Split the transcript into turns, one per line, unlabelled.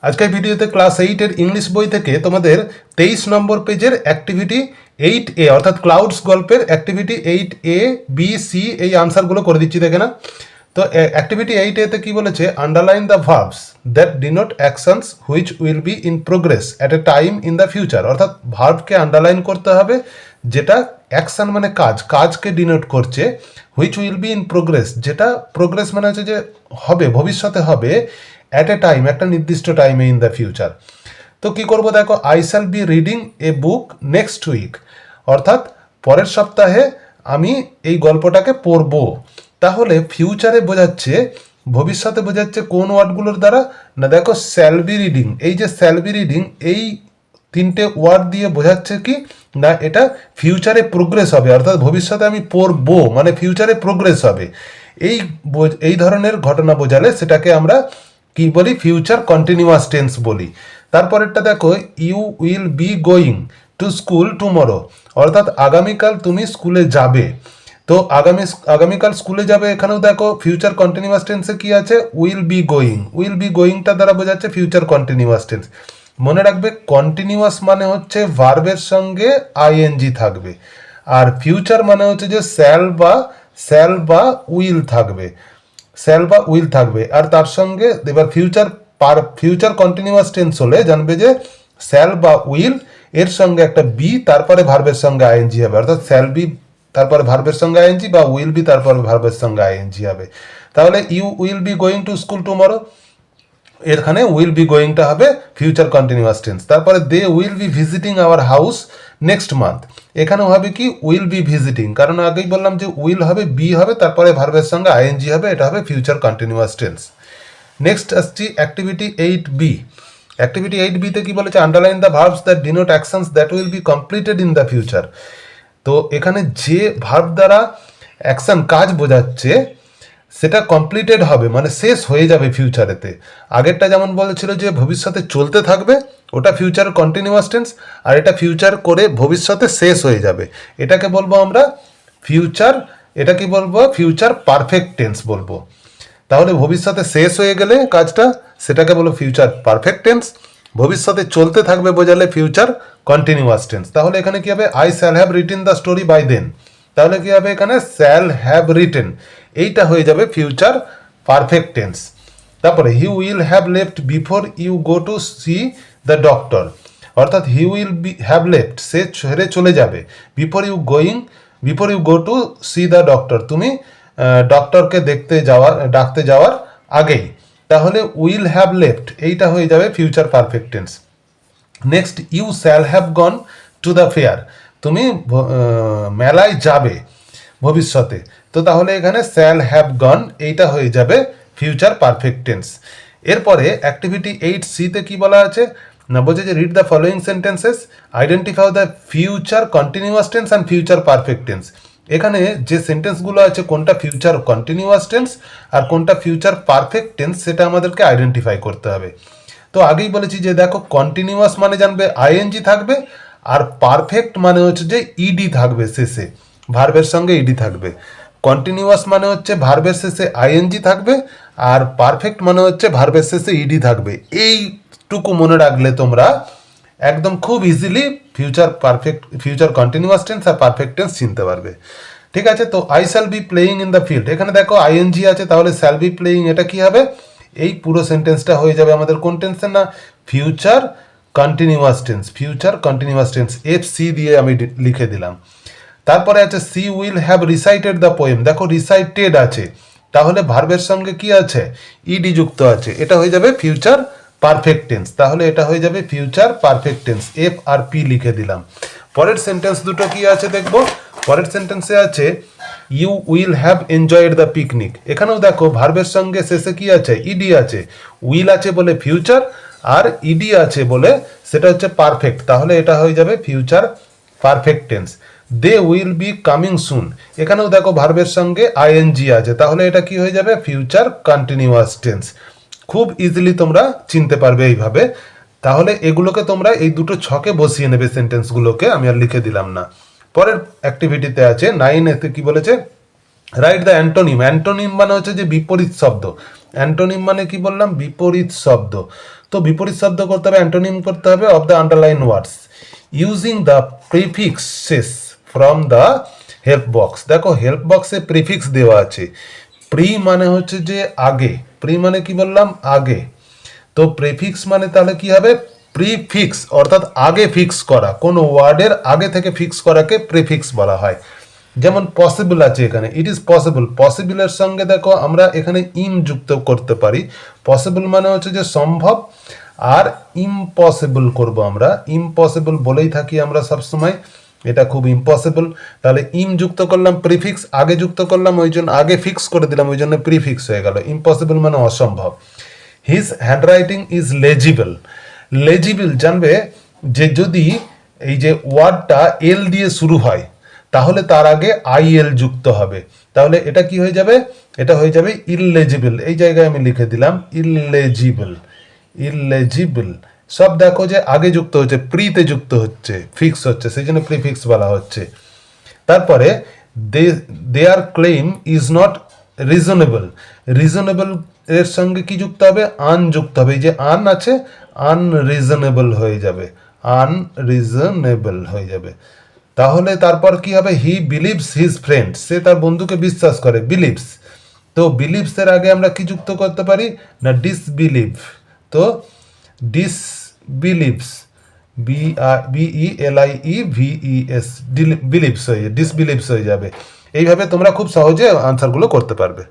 আজকের ভিডিওতে class 8 English বই থেকে তোমাদের 23 নম্বর পেজের অ্যাক্টিভিটি 8A অর্থাৎ ক্লাউডস গল্পের অ্যাক্টিভিটি 8A বি সি এই আনসারগুলো করে দিচ্ছি, দেখে না। তো অ্যাক্টিভিটি 8A তে কি বলেছে, underline the verbs that denote actions which will be in progress at a time in the future. অর্থাৎ ভার্বকে আন্ডারলাইন করতে হবে যেটা অ্যাকশন মানে কাজকে ডিনোট করছে, which will be in progress যেটা প্রোগ্রেস মানে হচ্ছে যে হবে, ভবিষ্যতে হবে, অ্যাট এ টাইম একটা নির্দিষ্ট টাইমে ইন দ্য ফিউচার। তো কি করব দেখো, I shall be reading a book next week, অর্থাৎ পরের সপ্তাহে আমি এই গল্পটাকে পড়ব। তাহলে ফিউচারে বোঝাচ্ছে, ভবিষ্যতে বোঝাচ্ছে কোন ওয়ার্ডগুলোর দ্বারা না, দেখো শ্যাল বি রিডিং, এই যে শ্যাল বি রিডিং এই তিনটে ওয়ার্ড দিয়ে বোঝাচ্ছে কি না, এটা ফিউচারে প্রোগ্রেস হবে, অর্থাৎ ভবিষ্যতে আমি পড়বো মানে ফিউচারে প্রোগ্রেস হবে। এই ধরনের ঘটনা বোঝালে সেটাকে আমরা কি বলি, ফিউচার কন্টিনিউয়াস টেন্স বলি। তারপরেরটা দেখো, you will be going to school tomorrow, অর্থাৎ আগামীকাল তুমি স্কুলে যাবে। তো আগামীকাল স্কুলে যাবে, এখানেও দেখো ফিউচার কন্টিনিউয়াস টেন্সে কি আছে, উইল বি গোয়িং। উইল বি গোয়িংটা দ্বারা বোঝাচ্ছে ফিউচার কন্টিনিউয়াস টেন্স। মনে রাখবে, কন্টিনিউয়াস মানে হচ্ছে ভার্বের সঙ্গে আইএনজি থাকবে, আর ফিউচার মানে হচ্ছে যে শ্যাল বা উইল থাকবে, শ্যাল বা উইল থাকবে। আর তার সঙ্গে এবার ফিউচার কন্টিনিউয়াস টেন্স হলে জানবে যে শ্যাল বা উইল এর সঙ্গে একটা বি, তারপরে ভার্বের সঙ্গে আইএনজি হবে, অর্থাৎ শ্যাল বি তারপরে ভার্বের সঙ্গে আইএনজি বা উইল বি তারপরে ভার্বের সঙ্গে আইএনজি হবে। তাহলে you will be going to school tomorrow, এখানে উইল বি গোয়িংটা হবে ফিউচার কন্টিনিউয়াস টেন্স। তারপরে they will be visiting our house next month, এখানেও হবে কি উইল বি ভিজিটিং, কারণ আগেই বললাম যে উইল হবে, বি হবে, তারপরে ভার্বের সঙ্গে আইএনজি হবে, এটা হবে ফিউচার কন্টিনিউয়াস টেন্স। নেক্সট আসছি অ্যাক্টিভিটি 8B। অ্যাক্টিভিটি 8Bতে কি বলেছে, underline the verbs that denote actions that will be completed in the future. তো এখানে যে ভার্ব দ্বারা অ্যাকশন কাজ বোঝাচ্ছে সেটা কমপ্লিটেড হবে মানে শেষ হয়ে যাবে ফিউচারেতে। আগেরটা যেমন বলেছিল যে ভবিষ্যতে চলতে থাকবে, ওটা ফিউচার কন্টিনিউয়াস টেন্স, আর এটা ফিউচার করে ভবিষ্যতে শেষ হয়ে যাবে, এটাকে বলবো আমরা ফিউচার, এটা কি বলবো, ফিউচার পারফেক্ট টেন্স বলবো। তাহলে ভবিষ্যতে শেষ হয়ে গেলে কাজটা, সেটাকে বলো ফিউচার পারফেক্ট টেন্স। ভবিষ্যতে চলতে থাকবে বোঝালে ফিউচার কন্টিনিউয়াস টেন্স। তাহলে এখানে কি হবে, I shall have written the story by then, তাহলে কি হবে এখানে শ্যাল হ্যাভ রিটেন, এইটা হয়ে যাবে ফিউচার পারফেক্ট টেন্স। তারপরে he will have left before you go to see the doctor, অর্থাৎ হি উইল হ্যাভ লেফট সে ছেড়ে চলে যাবে, before you go to see the doctor তুমি ডক্টরকে ডাকতে যাওয়ার আগেই। তাহলে উইল হ্যাভ লেফট এইটা হয়ে যাবে future perfect tense. Next, you shall have gone to the fair, তুমি মেলায় যাবে ভবিষ্যতে। তো তাহলে এখানে শ্যাল হ্যাভ গন এইটা হয়ে যাবে ফিউচার পারফেক্ট টেন্স। এরপরে অ্যাক্টিভিটি 8Cতে কি বলা আছে না, বলছে যে read the following sentences, identify the future continuous tense and future perfect tense. এখানে যে সেন্টেন্সগুলো আছে কোনটা ফিউচার কন্টিনিউয়াস টেন্স আর কোনটা ফিউচার পারফেক্ট টেন্স সেটা আমাদেরকে আইডেন্টিফাই করতে হবে। তো আগেই বলেছি যে দেখো, কন্টিনিউয়াস মানে জানবে আইএনজি থাকবে, আর পারফেক্ট মানে হচ্ছে যে ইডি থাকবে শেষে, ভার্বের সঙ্গে ইডি থাকবে। কন্টিনিউয়াস মানে হচ্ছে ভার্বের শেষে আইএনজি থাকবে, আর পারফেক্ট মানে হচ্ছে ভার্বের শেষে ইডি থাকবে। এইটুকু মনে রাখলে তোমরা একদম খুব ইজিলি ফিউচার কন্টিনিউয়াস টেন্স আর পারফেক্ট টেন্স চিনতে পারবে। ঠিক আছে, তো I shall be playing in the field, এখানে দেখো আইএনজি আছে, তাহলে শ্যাল বি প্লেয়িং এটা কি হবে, এই পুরো সেন্টেন্সটা হয়ে যাবে আমাদের কোন টেন্সের না, future continuous tense. Future continuous tense FC দিয়ে আমি লিখে দিলাম। তারপরে আছে she will have recited the poem, দেখো রিসাইটেড আছে, তাহলে ভার্বের সঙ্গে কি আছে, ইডি যুক্ত আছে, এটা হয়ে যাবে ফিউচার পারফেক্ট টেন্স। তাহলে এটা হয়ে যাবে ফিউচার পারফেক্ট টেন্স, F আর P লিখে দিলাম। পরের সেন্টেন্স দুটো কি আছে দেখবো, পরের সেন্টেন্সে আছে you will have enjoyed the picnic, এখানেও দেখো ভার্বের সঙ্গে শেষে কি আছে, ইডি আছে, উইল আছে বলে ফিউচার, আর ইডি আছে বলে সেটা হচ্ছে পারফেক্ট, তাহলে এটা হয়ে যাবে future perfect tense. They will be coming soon, এখানেও দেখো ভার্বের সঙ্গে আইএনজি আছে, তাহলে এটা কি হয়ে যাবে ফিউচার কন্টিনিউয়াস টেন্স। খুব ইজিলি তোমরা চিনতে পারবে এইভাবে। তাহলে এগুলোকে তোমরা এই দুটো ছকে বসিয়ে নেবে সেন্টেন্সগুলোকে, আমি আর লিখে দিলাম না। পরের অ্যাক্টিভিটিতে আছে 9 এতে কি বলেছে, রাইট দ্য অ্যান্টোনিম। অ্যান্টোনিম মানে হচ্ছে যে বিপরীত শব্দ, অ্যান্টোনিম মানে কি বললাম, বিপরীত শব্দ। তো বিপরীত শব্দ করতে হবে, অ্যান্টোনিম করতে হবে of the underline words using the prefixes from the help box. দেখো হেল্প বক্সে প্রিফিক্স দেওয়া আছে। প্রি মানে হচ্ছে যে আগে, প্রি মানে কি বললাম, আগে। তো প্রিফিক্স মানে তাহলে কি হবে, প্রিফিক্স অর্থাৎ আগে ফিক্স করা, কোনো ওয়ার্ডের আগে থেকে ফিক্স করাকে প্রিফিক্স বলা হয়। যেমন পসিবল আছে এখানে, ইট ইজ পসিবল, পসিবলের সঙ্গে দেখো আমরা এখানে ইম যুক্ত করতে পারি। পসিবল মানে হচ্ছে যে সম্ভব, আর ইম্পসিবল করব আমরা, ইম্পসিবল বলেই থাকি আমরা সবসময়, এটা খুব ইম্পসিবল। তাহলে ইম যুক্ত করলাম, প্রিফিক্স আগে যুক্ত করলাম, ওই জন্য আগে ফিক্স করে দিলাম, ওই জন্য প্রিফিক্স হয়ে গেল। ইম্পসিবল মানে অসম্ভব। His handwriting is লেজিবল। লেজিবল জানবে যে যদি এই যে ওয়ার্ডটা এল দিয়ে শুরু হয় তাহলে তার আগে আইএল যুক্ত হবে, তাহলে এটা কি হয়ে যাবে, এটা হয়ে যাবে ইললেজিবল। এই জায়গায় আমি লিখে দিলাম ইললেজিবল, ইললেজিবল। সব দেখো যে আগে যুক্ত হচ্ছে, প্রিতে যুক্ত হচ্ছে, ফিক্স হচ্ছে, সেই জন্য প্রিফিক্স বলা হচ্ছে। তারপরে their claim is not reasonable. Reasonable এর সঙ্গে কি যুক্ত হবে, আন যুক্ত হবে। এই যে আন আছে, আনরিজনেবল হয়ে যাবে, আনরিজনেবল হয়ে যাবে। তাহলে তারপর কি হবে, হি বিলিভস হিজ ফ্রেন্ড, সে তার বন্ধুকে বিশ্বাস করে, বিলিভস। তো বিলিভস এর আগে আমরা কি যুক্ত করতে পারি না, ডিসবিলিভ। তো ডিসবিলিভস, BILIEVES, বিলিভস হয়ে, ডিসবিলিভস হয়ে যাবে। এইভাবে তোমরা খুব সহজে আনসারগুলো করতে পারবে।